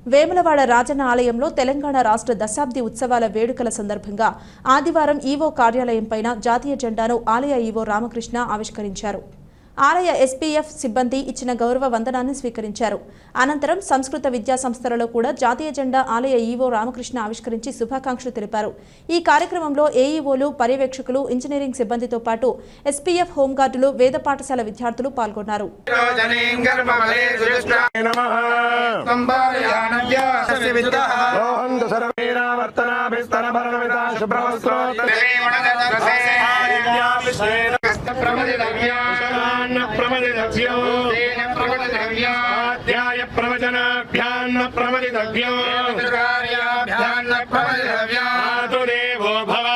వేములవాడ రాజన్న ఆలయంలో తెలంగాణ రాష్ట్ర దశాబ్ది ఉత్సవాల వేడుకల సందర్భంగా ఆదివారం ఈవో కార్యాలయంపైన జాతీయ జెండాను ఆలయ ఈవో రామకృష్ణ ఆవిష్కరించారు. ఆలయ ఎస్పీఎఫ్ సిబ్బంది ఇచ్చిన గౌరవ వందనాన్ని స్వీకరించారు. అనంతరం సంస్కృత విద్యా సంస్థలలో కూడా జాతీయ జెండా ఆలయ ఈవో రామకృష్ణ ఆవిష్కరించి శుభాకాంక్షలు తెలిపారు. ఈ కార్యక్రమంలో ఏఈఓలు, పర్యవేక్షకులు, ఇంజనీరింగ్ సిబ్బందితో పాటు ఎస్పీఎఫ్ హోంగార్డులు, వేద పాఠశాల విద్యార్థులు పాల్గొన్నారు. देवो भव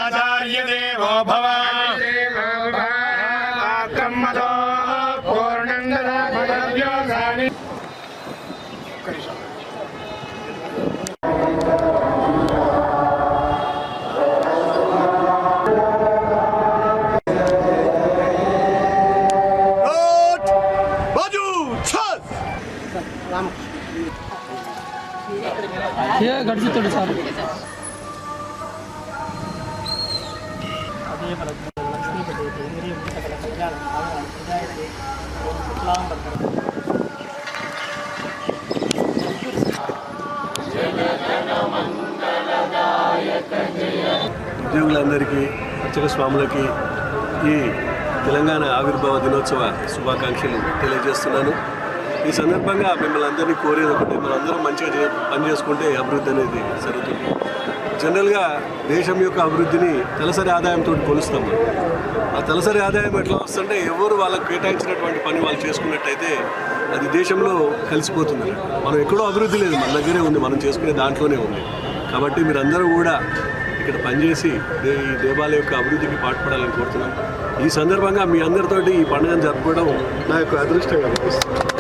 आचार्य देवो भव ब्रह्मदो पूर्णंददानि గడిచిస్తాడు సార్. ఉద్యోగులందరికీ, అర్చక స్వాములకి ఈ తెలంగాణ ఆవిర్భావ దినోత్సవ శుభాకాంక్షలు తెలియజేస్తున్నాను. ఈ సందర్భంగా మిమ్మల్ని అందరినీ కోరేది ఒకటి, మనందరం మంచిగా పని చేసుకుంటే అభివృద్ధి అనేది జరుగుతుంది. జనరల్గా దేశం యొక్క అభివృద్ధిని తలసరి ఆదాయంతో కొలుస్తాం. ఆ తలసరి ఆదాయం ఎట్లా వస్తుంటే ఎవరు వాళ్ళకు కేటాయించినటువంటి పని వాళ్ళు చేసుకున్నట్టయితే అది దేశంలో కలిసిపోతుంది. మనం ఎక్కడో అభివృద్ధి లేదు, మన దగ్గరే ఉంది, మనం చేసుకునే దాంట్లోనే ఉంది. కాబట్టి మీరందరూ కూడా ఇక్కడ పనిచేసి ఈ దేవాలయం యొక్క అభివృద్ధికి పాటుపడాలని కోరుతున్నాను. ఈ సందర్భంగా మీ అందరితోటి ఈ పండుగను జరుపుకోవడం నా యొక్క అదృష్టంగా అనిపిస్తుంది.